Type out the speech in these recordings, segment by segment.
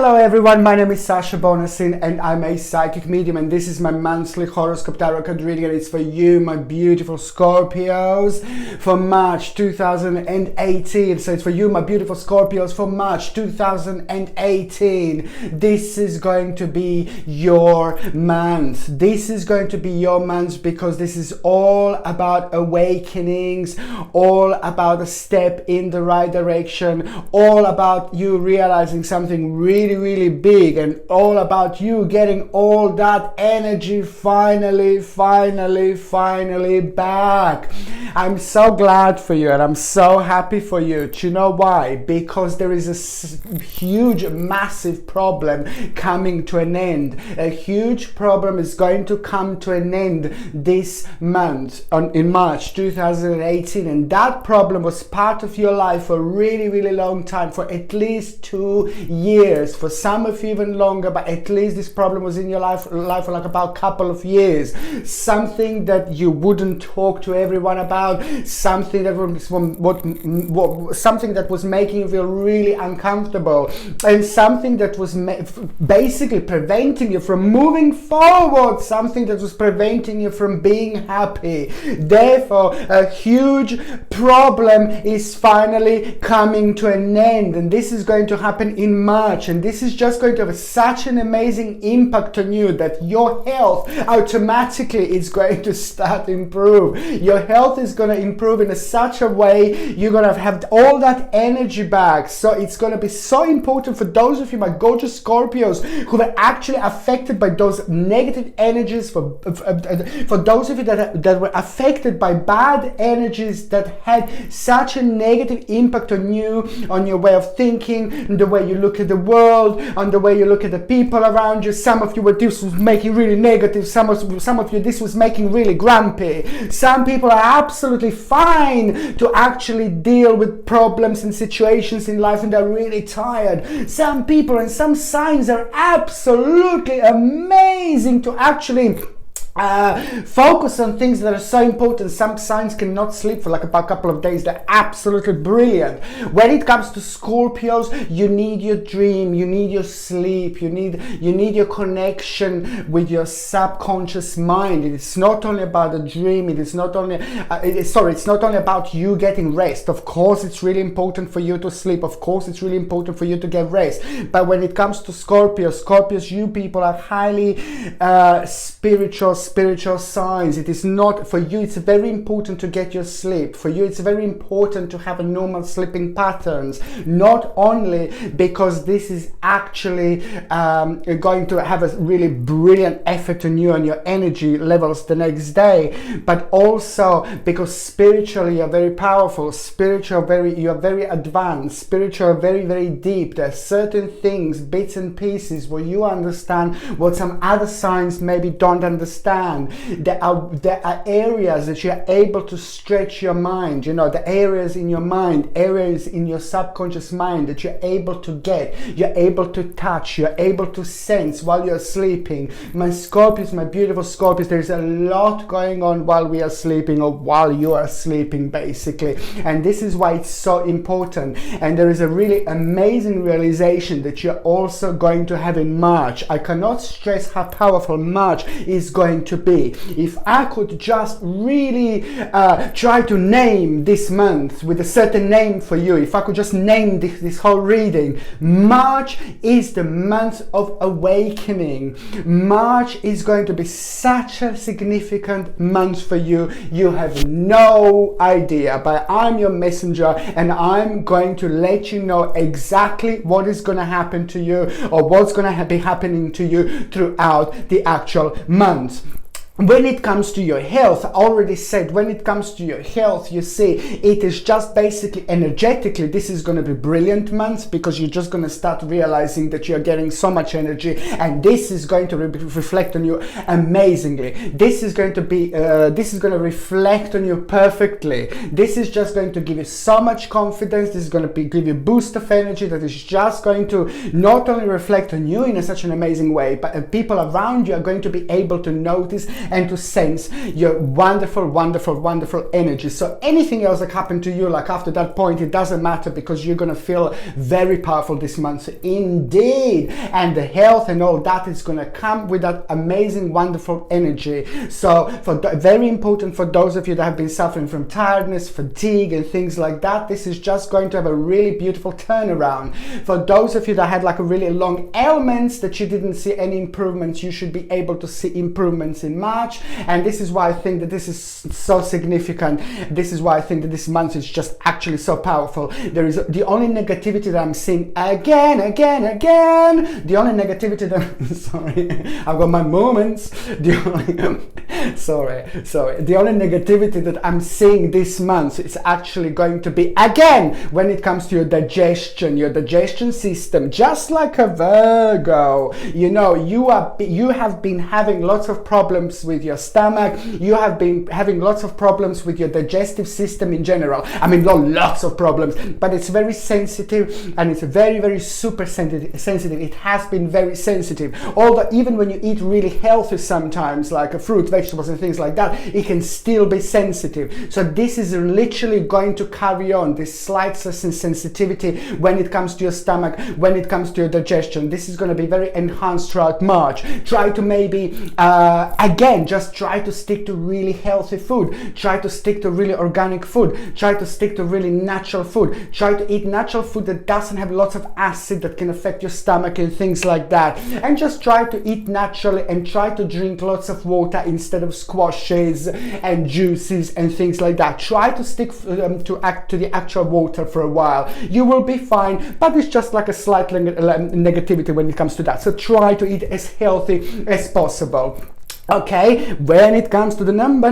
Hello everyone, my name is Sasha Bonasin and I'm a psychic medium, and this is my monthly horoscope tarot card reading, and it's for you, my beautiful Scorpios, for March 2018. So it's for you, my beautiful Scorpios, for March 2018. This is going to be your month. This is going to be your month because this is all about awakenings, all about a step in the right direction, all about you realizing something really big, and all about you getting all that energy finally back. I'm so glad for you and I'm so happy for you. Do you know why? Because there is a huge, massive problem coming to an end. A huge problem is going to come to an end this month in March 2018, and that problem was part of your life for a really long time, for at least 2 years, for some of you even longer, but at least this problem was in your life for like about a couple of years. Something that you wouldn't talk to everyone about, something that was making you feel really uncomfortable, and something that was basically preventing you from moving forward, something that was preventing you from being happy. Therefore, a huge problem is finally coming to an end, and this is going to happen in March, and this is just going to have such an amazing impact on you that your health automatically is going to start to improve. Your health is going to improve in such a way you're going to have all that energy back. So it's going to be so important for those of you, my gorgeous Scorpios, who were actually affected by those negative energies, for those of you that were affected by bad energies that had such a negative impact on you, on your way of thinking, the way you look at the world, on the way you look at the people around you. Some of you were this was making really negative, some of you this was making really grumpy. Some people are absolutely fine to actually deal with problems and situations in life and they're really tired. Some people and some signs are absolutely amazing to actually focus on things that are so important. Some signs cannot sleep for like about a couple of days. They're absolutely brilliant. When it comes to Scorpios, you need your dream, you need your sleep, you need your connection with your subconscious mind. It's not only about a dream, it's not only about you getting rest. Of course it's really important for you to sleep, of course it's really important for you to get rest, but when it comes to Scorpios, you people are highly spiritual signs. It is not for you, it's very important to get your sleep. For you it's very important to have a normal sleeping patterns, not only because this is actually going to have a really brilliant effect on you and your energy levels the next day, but also because spiritually you're very powerful, you're very advanced, spiritual, very deep. There are certain things, bits and pieces where you understand what some other signs maybe don't understand. There are areas that you're able to stretch your mind, the areas in your mind, areas in your subconscious mind that you're able to get, you're able to touch, you're able to sense while you're sleeping. My Scorpios, my beautiful Scorpios, there's a lot going on while we are sleeping, or while you are sleeping basically, and this is why it's so important. And there is a really amazing realization that you're also going to have in March. I cannot stress how powerful March is going to be. If I could just really try to name this month with a certain name for you, if I could just name this whole reading, March is the month of awakening. March is going to be such a significant month for you. You have no idea, but I'm your messenger and I'm going to let you know exactly what is going to happen to you, or what's going to be happening to you throughout the actual month. When it comes to your health, I already said, when it comes to your health, you see, it is just basically energetically, this is going to be brilliant month, because you're just going to start realizing that you're getting so much energy, and this is going to reflect on you amazingly. This is going to reflect on you perfectly. This is just going to give you so much confidence. This is going to give you a boost of energy that is just going to not only reflect on you in such an amazing way, but people around you are going to be able to notice and to sense your wonderful, wonderful, wonderful energy. So anything else that happened to you, like after that point, it doesn't matter, because you're going to feel very powerful this month indeed. And the health and all that is going to come with that amazing, wonderful energy. So very important for those of you that have been suffering from tiredness, fatigue and things like that, this is just going to have a really beautiful turnaround. For those of you that had like a really long ailments that you didn't see any improvements, you should be able to see improvements in March. And this is why I think that this is so significant. This is why I think that this month is just actually so powerful. There is the only negativity that I'm seeing again, the only negativity that sorry, I've got my moments. The only negativity that I'm seeing this month is actually going to be again when it comes to your digestion system. Just like a Virgo, you know, you have been having lots of problems with your stomach. You have been having lots of problems with your digestive system in general. I mean, not lots of problems, but it's very sensitive, and it's very, very super sensitive. It has been very sensitive. Although even when you eat really healthy sometimes, like fruit, vegetables and things like that, it can still be sensitive. So this is literally going to carry on, this slight sensitivity when it comes to your stomach, when it comes to your digestion. This is going to be very enhanced throughout March. Try to maybe again, just try to stick to really healthy food. Try to stick to really organic food. Try to stick to really natural food. Try to eat natural food that doesn't have lots of acid that can affect your stomach and things like that. And just try to eat naturally, and try to drink lots of water instead of squashes and juices and things like that. Try to stick to the actual water for a while. You will be fine, but it's just like a slight negativity when it comes to that. So try to eat as healthy as possible. Okay, when it comes to the number,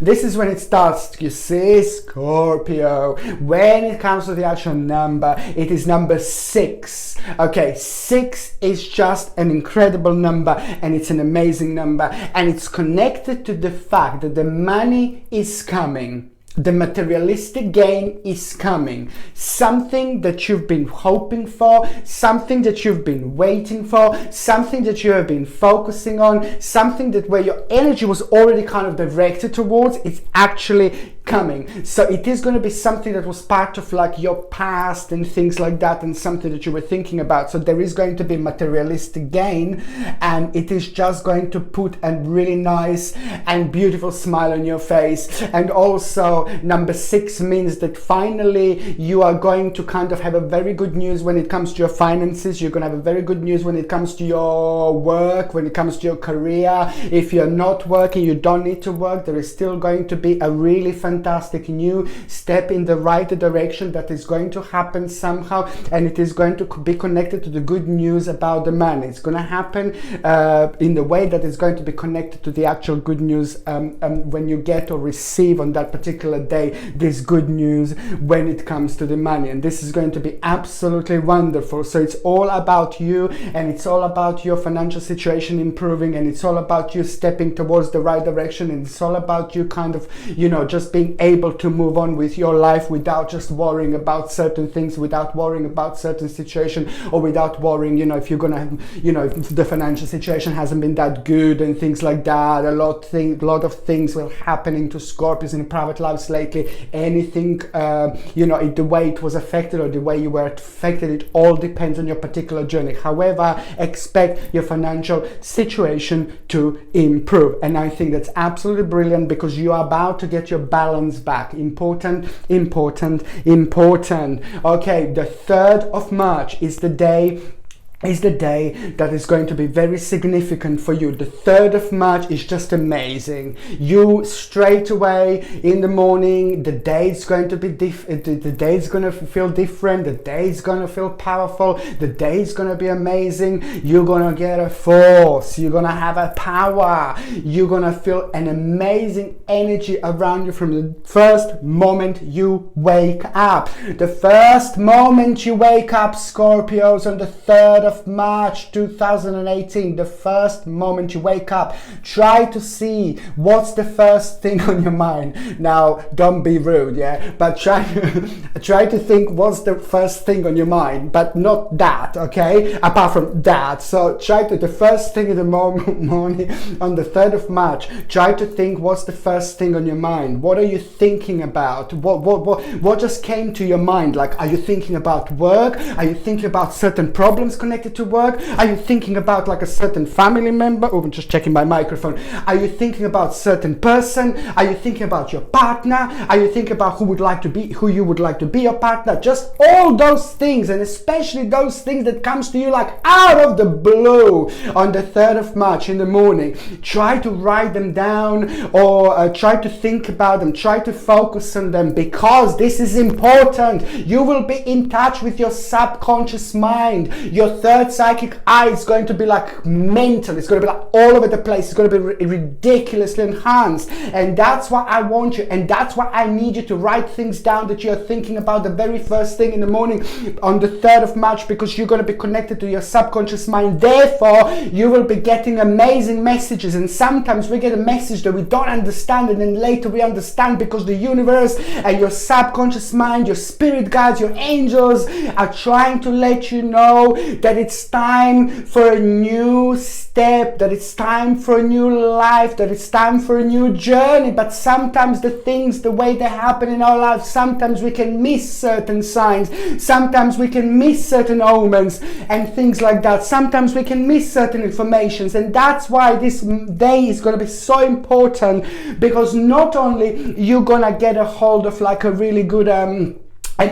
this is when it starts, you see, Scorpio. When it comes to the actual number, it is number 6. Okay, 6 is just an incredible number, and it's an amazing number, and it's connected to the fact that the money is coming. The materialistic gain is coming. Something that you've been hoping for, something that you've been waiting for, something that you have been focusing on, something that where your energy was already kind of directed towards, it's actually coming. So it is going to be something that was part of like your past and things like that, and something that you were thinking about. So there is going to be materialistic gain, and it is just going to put a really nice and beautiful smile on your face. And also number 6 means that finally you are going to kind of have a very good news when it comes to your finances. You're going to have a very good news when it comes to your work, when it comes to your career. If you're not working, you don't need to work. There is still going to be a really fantastic new step in the right direction that is going to happen somehow, and it is going to be connected to the good news about the money. It's going to happen in the way that is going to be connected to the actual good news when you get or receive on that particular day this good news when it comes to the money. And this is going to be absolutely wonderful. So it's all about you, and it's all about your financial situation improving, and it's all about you stepping towards the right direction, and it's all about you kind of, you know, just being able to move on with your life without just worrying about certain things, without worrying about certain situation, or without worrying, you know, if you're gonna, you know, if the financial situation hasn't been that good and things like that. A lot of things will happening to Scorpios in private lives lately. Anything, you know, the way it was affected or the way you were affected, it all depends on your particular journey. However, expect your financial situation to improve, and I think that's absolutely brilliant, because you are about to get your balance back. Important. Okay, the 3rd of March is the day that is going to be very significant for you. The 3rd of March is just amazing. You straight away in the morning, the day is going to be the day is going to feel different. The day is going to feel powerful. The day is going to be amazing. You're going to get a force. You're going to have a power. You're going to feel an amazing energy around you from the first moment you wake up. The first moment you wake up, Scorpios, on the 3rd of March 2018, the first moment you wake up, try to see what's the first thing on your mind. Now, don't be rude, yeah, but try to think what's the first thing on your mind, but not that, okay, apart from that. So try to, the first thing in the morning on the 3rd of March, try to think what's the first thing on your mind. What are you thinking about? What just came to your mind? Like, are you thinking about work? Are you thinking about certain problems connected to work? Are you thinking about like a certain family member? Oh, I'm just checking my microphone. Are you thinking about certain person? Are you thinking about your partner? Are you thinking about who you would like to be your partner? Just all those things, and especially those things that comes to you like out of the blue on the 3rd of March in the morning. Try to write them down, or try to think about them, try to focus on them, because this is important. You will be in touch with your subconscious mind. Your third psychic eye is going to be like mental, it's going to be like all over the place, it's going to be ridiculously enhanced, and that's what I want you, and that's what I need you to write things down that you're thinking about the very first thing in the morning on the 3rd of March, because you're going to be connected to your subconscious mind. Therefore, you will be getting amazing messages, and sometimes we get a message that we don't understand, and then later we understand, because the universe and your subconscious mind, your spirit guides, your angels are trying to let you know that it's time for a new step, that it's time for a new life, that it's time for a new journey. But sometimes the things, the way they happen in our lives, sometimes we can miss certain signs, sometimes we can miss certain omens and things like that, sometimes we can miss certain informations, and that's why this day is going to be so important, because not only you're gonna get a hold of like a really good and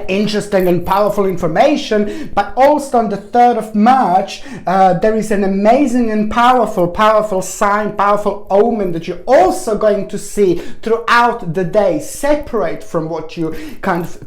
interesting and powerful information, but also on the 3rd of March, there is an amazing and powerful sign, powerful omen that you're also going to see throughout the day, separate from what you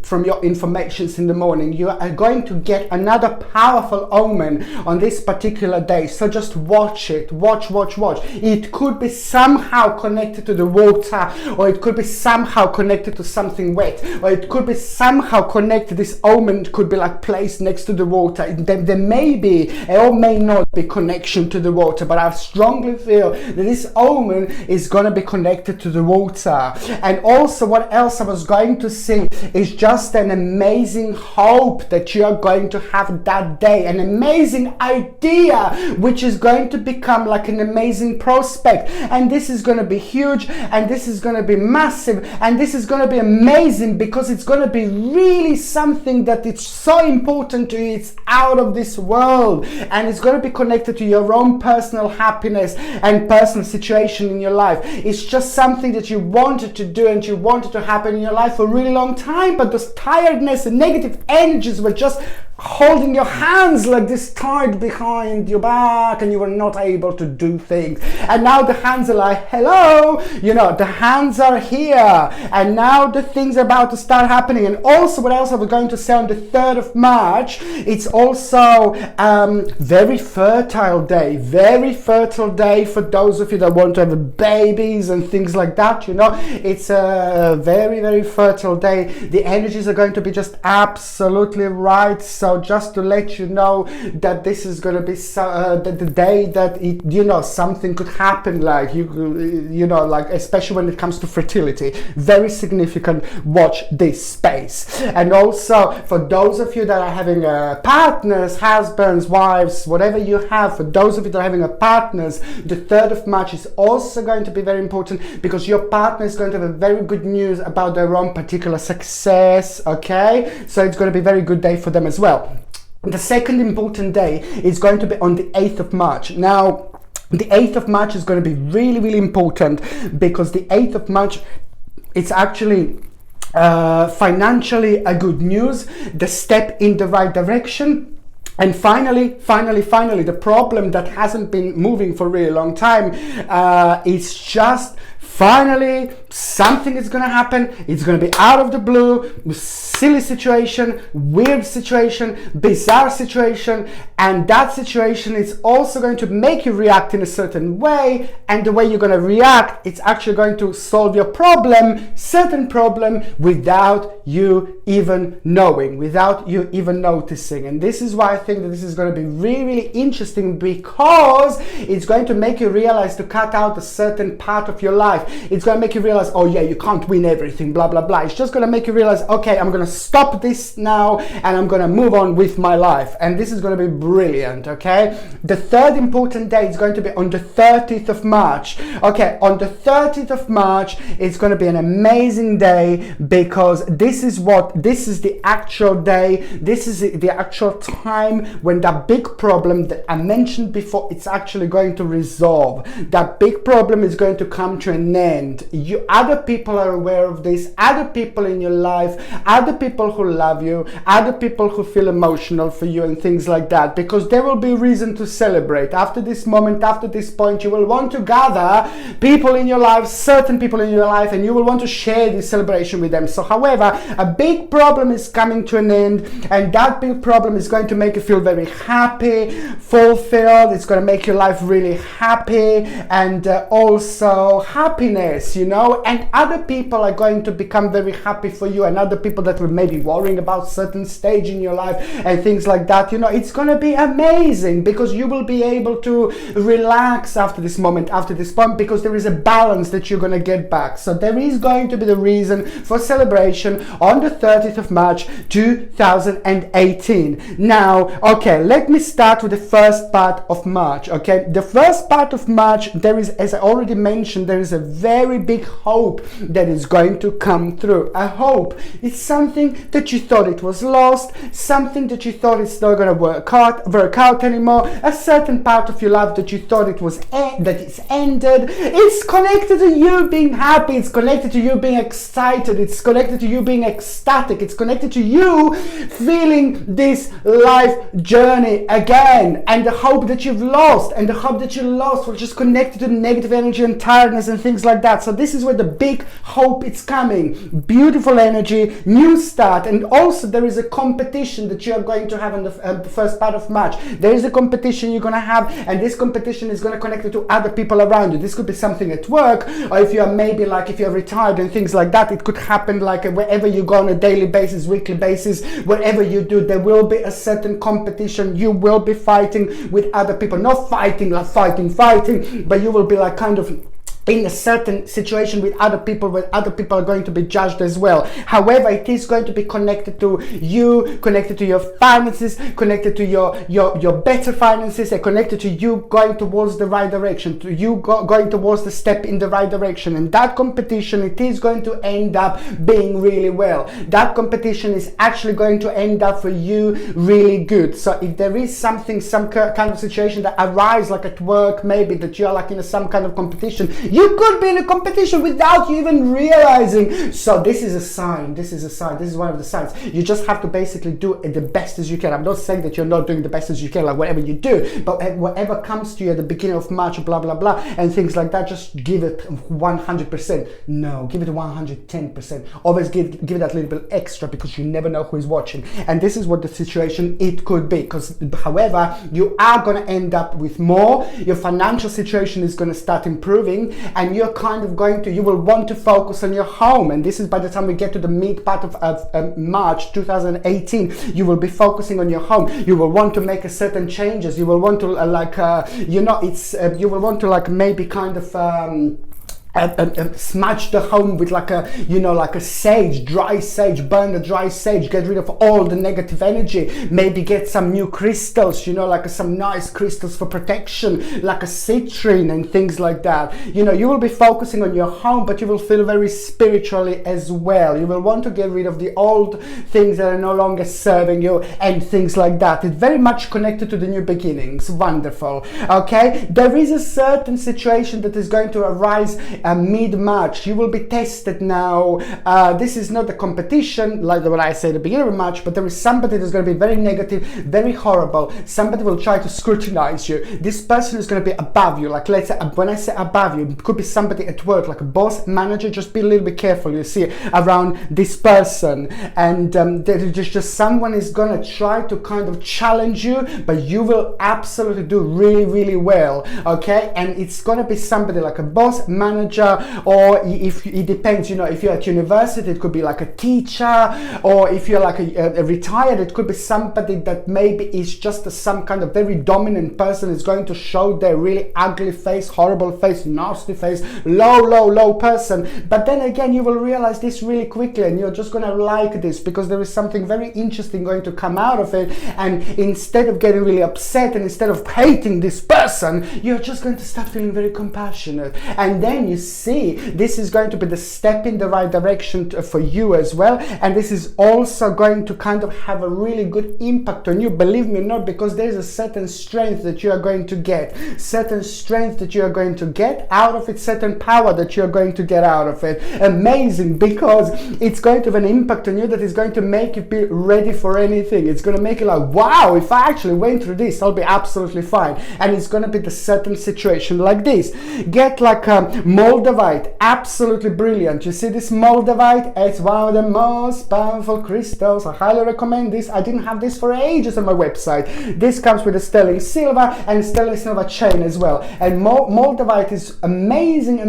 from your informations in the morning. You are going to get another powerful omen on this particular day. So just watch it, watch. It could be somehow connected to the water, or it could be somehow connected to something wet, or it could be somehow connected. This omen could be like placed next to the water. There may be or may not be connection to the water, but I strongly feel that this omen is going to be connected to the water. And also, what else I was going to say is just an amazing hope that you are going to have that day, an amazing idea which is going to become like an amazing prospect, and this is going to be huge, and this is going to be massive, and this is going to be amazing, because it's going to be really something that it's so important to you. It's out of this world, and it's going to be connected to your own personal happiness and personal situation in your life. It's just something that you wanted to do and you wanted to happen in your life for a really long time, but those tiredness and negative energies were just holding your hands like this tied behind your back, and you were not able to do things. And now the hands are like, hello, you know, the hands are here, and now the things are about to start happening. And also, what else I was going to say on the 3rd of March, it's also very fertile day for those of you that want to have babies and things like that. You know, it's a very fertile day. The energies are going to be just absolutely right. So just to let you know that this is going to be the day that something could happen, like you know, like especially when it comes to fertility, very significant. Watch this space. And also for those of you that are having partners, husbands, wives, whatever you have, for those of you that are having partners, the 3rd of March is also going to be very important, because your partner is going to have a very good news about their own particular success. Okay, so it's going to be a very good day for them as well. The second important day is going to be on the 8th of March. Now, the 8th of March is going to be really important, because the 8th of March, it's actually financially a good news, the step in the right direction. And finally, the problem that hasn't been moving for a really long time is just finally something is going to happen. It's going to be out of the blue, silly situation, weird situation, bizarre situation, and that situation is also going to make you react in a certain way, and the way you're going to react, it's actually going to solve your certain problem, without you even knowing, without you even noticing. And this is why I think think that this is going to be really, really interesting, because it's going to make you realize to cut out a certain part of your life. It's going to make you realize, oh yeah, you can't win everything, blah, blah, blah. It's just going to make you realize, okay, I'm going to stop this now and I'm going to move on with my life. And this is going to be brilliant, okay? The third important day is going to be on the 30th of March. Okay, on the 30th of March, it's going to be an amazing day, because this is the actual day, this is the actual time when that big problem that I mentioned before, it's actually going to resolve. That big problem is going to come to an end. Other people are aware of this, other people in your life, other people who love you, other people who feel emotional for you and things like that, because there will be reason to celebrate. After this moment, after this point, you will want to gather people in your life, certain people in your life, and you will want to share this celebration with them. So however, a big problem is coming to an end, and that big problem is going to make you feel very happy, fulfilled. It's going to make your life really happy, and also happiness, you know, and other people are going to become very happy for you, and other people that were maybe worrying about certain stage in your life and things like that, you know, it's going to be amazing, because you will be able to relax after this moment, after this point, because there is a balance that you're going to get back. So there is going to be the reason for celebration on the 30th of March 2018. Now, okay, let me start with the first part of March. Okay, the first part of March, there is, as I already mentioned, there is a very big hope that is going to come through. A hope is something that you thought it was lost, something that you thought it's not going to work out anymore, a certain part of your life that you thought it was that it's ended. It's connected to you being happy, it's connected to you being excited, it's connected to you being ecstatic, it's connected to you feeling this life journey again, and the hope that you've lost, and the hope that you lost was just connected to negative energy and tiredness and things like that. So this is where the big hope is coming. Beautiful energy, new start, and also there is a competition that you are going to have on the first part of March. There is a competition you're going to have, and this competition is going to connect you to other people around you. This could be something at work, or if you are maybe like, if you're retired and things like that, it could happen like wherever you go on a daily basis, weekly basis, whatever you do, there will be a certain competition. You will be fighting with other people, not fighting like fighting, but you will be like kind of in a certain situation with other people, where other people are going to be judged as well. However, it is going to be connected to you, connected to your finances, connected to your better finances, and connected to you going towards the right direction, to you going towards the step in the right direction. And that competition, it is going to end up being really well. That competition is actually going to end up for you really good. So if there is something, some kind of situation that arises, like at work, maybe that you're like in some kind of competition, you could be in a competition without you even realizing. So this is a sign. This is a sign. This is one of the signs. You just have to basically do it the best as you can. I'm not saying that you're not doing the best as you can, like whatever you do, but whatever comes to you at the beginning of March, blah, blah, blah, and things like that, just give it 100%. No, give it 110%. Always give it that little bit extra, because you never know who is watching. And this is what the situation it could be. Because, however, you are going to end up with more. Your financial situation is going to start improving, and you're kind of going to, you will want to focus on your home. And this is by the time we get to the mid part of March 2018, you will be focusing on your home. You will want to make a certain changes. You will want to you will want to like maybe kind of smudge the home with like a, you know, like a sage, dry sage, burn the dry sage, get rid of all the negative energy, maybe get some new crystals, you know, like some nice crystals for protection, like a citrine and things like that. You know, you will be focusing on your home, but you will feel very spiritually as well. You will want to get rid of the old things that are no longer serving you and things like that. It's very much connected to the new beginnings. Wonderful. Okay, there is a certain situation that is going to arise mid-March. You will be tested now. This is not a competition like what I said at the beginning of March, but there is somebody that's going to be very negative, very horrible. Somebody will try to scrutinize you. This person is going to be above you. Like, let's say, when I say above you, it could be somebody at work, like a boss, manager. Just be a little bit careful, you see, around this person. And there is just someone is going to try to kind of challenge you, but you will absolutely do really, really well. Okay, and it's going to be somebody like a boss, manager, manager, or if it depends, you know, if you're at university, it could be like a teacher, or if you're like a retired, it could be somebody that maybe is just some kind of very dominant person, is going to show their really ugly face, horrible face, nasty face, low person. But then again, you will realize this really quickly, and you're just going to like this because there is something very interesting going to come out of it. And instead of getting really upset and instead of hating this person, you're just going to start feeling very compassionate. And then you see, this is going to be the step in the right direction for you as well. And this is also going to kind of have a really good impact on you, believe me or not, because there's a certain strength that you are going to get, certain strength that you are going to get out of it, certain power that you are going to get out of it. Amazing, because it's going to have an impact on you that is going to make you be ready for anything. It's going to make you like, wow, if I actually went through this, I'll be absolutely fine. And it's going to be the certain situation like this. Get like a Moldavite, absolutely brilliant. You see this Moldavite? It's one of the most powerful crystals. I highly recommend this. I didn't have this for ages on my website. This comes with a sterling silver and sterling silver chain as well. And Moldavite is amazing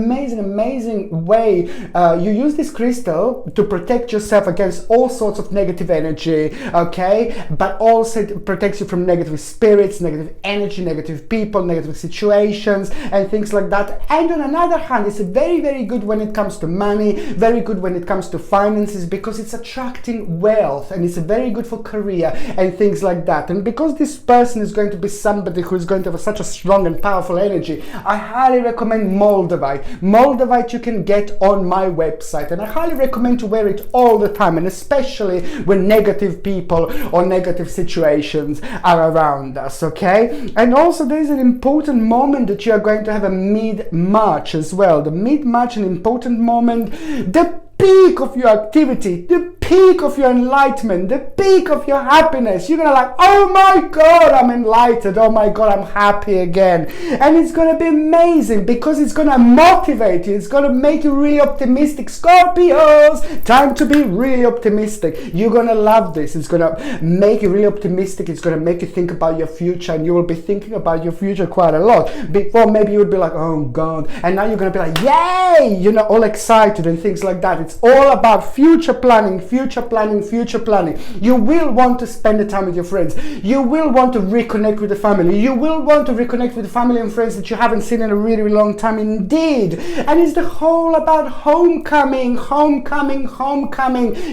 way. You use this crystal to protect yourself against all sorts of negative energy, okay? But also it protects you from negative spirits, negative energy, negative people, negative situations, and things like that. And on another hand, it's very good when it comes to money, very good when it comes to finances, because it's attracting wealth, and it's very good for career and things like that. And because this person is going to be somebody who is going to have such a strong and powerful energy, I highly recommend Moldavite. Moldavite you can get on my website, and I highly recommend to wear it all the time, and especially when negative people or negative situations are around us, okay? And also there is an important moment that you are going to have a mid-March as well. The mid-March, an important moment, the peak of your activity, the peak of your enlightenment, the peak of your happiness. You're gonna like, oh my God, I'm enlightened. Oh my God, I'm happy again. And it's gonna be amazing because it's gonna motivate you. It's gonna make you really optimistic. Scorpios, time to be really optimistic. You're gonna love this. It's gonna make you really optimistic. It's gonna make you think about your future, and you will be thinking about your future quite a lot. Before, maybe you would be like, oh God, and now you're gonna be like, yay, you know, all excited and things like that. It's all about future planning. You will want to spend the time with your friends. You will want to reconnect with the family. You will want to reconnect with the family and friends that you haven't seen in a really long time indeed. And it's the whole about homecoming.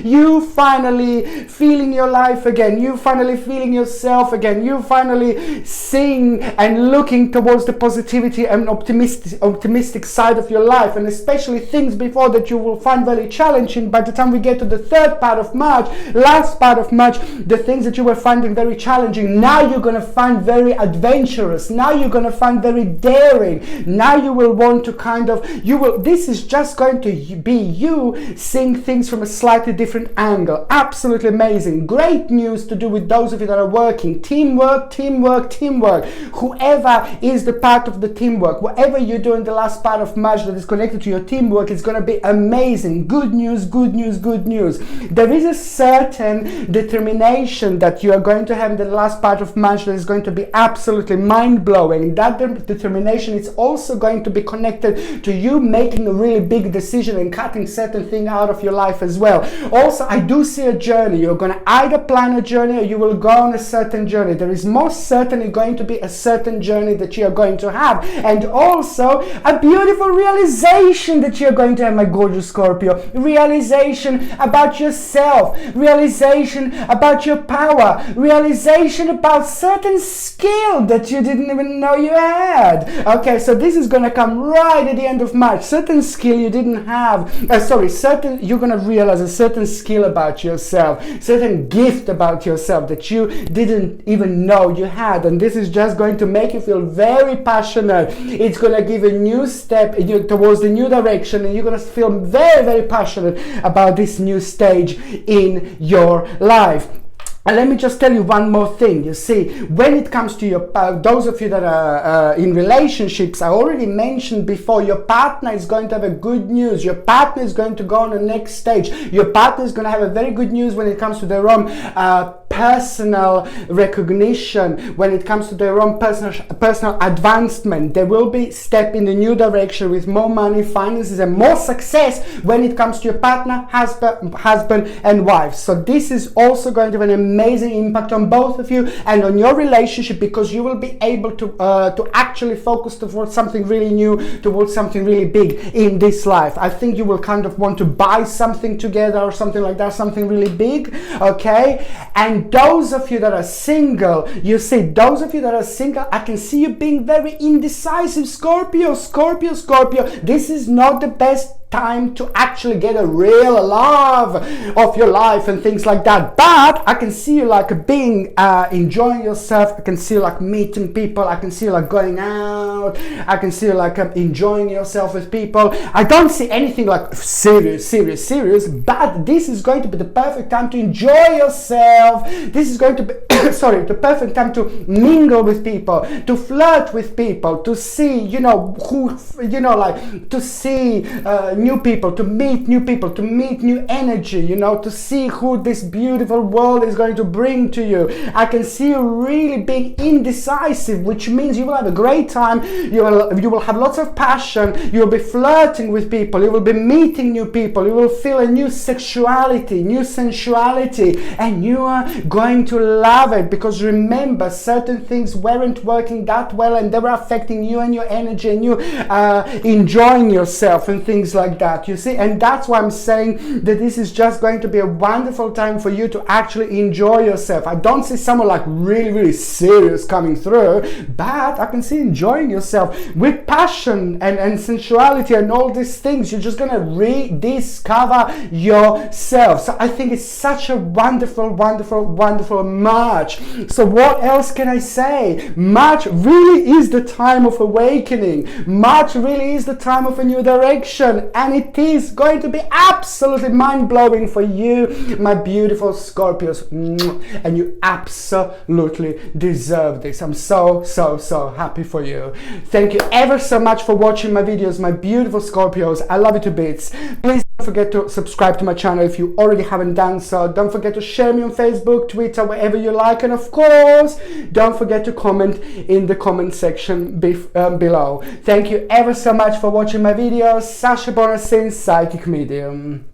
You finally feeling your life again. You finally feeling yourself again. You finally seeing and looking towards the positivity and optimistic side of your life, and especially things before that you will find very challenging. By the time we get to the third part of March, last part of March, the things that you were finding very challenging, now you're going to find very adventurous. Now you're going to find very daring. Now you will want to this is just going to be you seeing things from a slightly different angle. Absolutely amazing. Great news to do with those of you that are working. Teamwork. Whoever is the part of the teamwork, whatever you do in the last part of March that is connected to your teamwork, is going to be amazing. Good news. There is a certain determination that you are going to have in the last part of March that is going to be absolutely mind-blowing. That determination is also going to be connected to you making a really big decision and cutting certain thing out of your life as well. Also, I do see a journey. You're going to either plan a journey or you will go on a certain journey. There is most certainly going to be a certain journey that you are going to have, and also a beautiful realization that you're going to have, my gorgeous Scorpio. Realization about yourself, realization about your power, realization about certain skill that you didn't even know you had. Okay, so this is going to come right at the end of March. Certain skill you didn't have, you're going to realize a certain skill about yourself, certain gift about yourself that you didn't even know you had, and this is just going to make you feel very passionate. It's going to give a new step towards the new direction, and you're going to feel very passionate about this new stage in your life. And let me just tell you one more thing. You see, when it comes to your those of you that are in relationships, I already mentioned before, your partner is going to have a good news. Your partner is going to go on the next stage. Your partner is going to have a very good news when it comes to their own personal recognition, when it comes to their own personal advancement. They will be step in a new direction with more money, finances, and more success when it comes to your partner, husband and wife. So this is also going to have an amazing impact on both of you and on your relationship, because you will be able to actually focus towards something really new, towards something really big in this life. I think you will kind of want to buy something together or something like that, something really big, okay? And those of you that are single, you see, those of you that are single, I can see you being very indecisive. Scorpio, this is not the best time to actually get a real love of your life and things like that, but I can see you like being enjoying yourself. I can see you like meeting people. I can see you like going out. I can see you like enjoying yourself with people. I don't see anything like serious, but this is going to be the perfect time to enjoy yourself. This is going to be the perfect time to mingle with people, to flirt with people, to see, to see new people, to meet new people, to meet new energy, to see who this beautiful world is going to bring to you. I can see you really being indecisive, which means you will have a great time. You will have lots of passion. You will be flirting with people. You will be meeting new people. You will feel a new sexuality, new sensuality, and you are going to love it, because remember, certain things weren't working that well and they were affecting you and your energy and you enjoying yourself and things like that, you see. And that's why I'm saying that this is just going to be a wonderful time for you to actually enjoy yourself. I don't see someone like really serious coming through, but I can see enjoying yourself with passion and sensuality and all these things. You're just gonna rediscover yourself. So I think it's such a wonderful March. So what else can I say? March really is the time of awakening. March really is the time of a new direction, and it is going to be absolutely mind-blowing for you, my beautiful Scorpios, and you absolutely deserve this. I'm so happy for you. Thank you ever so much for watching my videos, my beautiful Scorpios. I love you to bits. Please don't forget to subscribe to my channel if you already haven't done so. Don't forget to share me on Facebook, Twitter, wherever you like, and of course don't forget to comment in the comment section below. Thank you ever so much for watching my videos. Sasha Bonasin, Psychic Medium.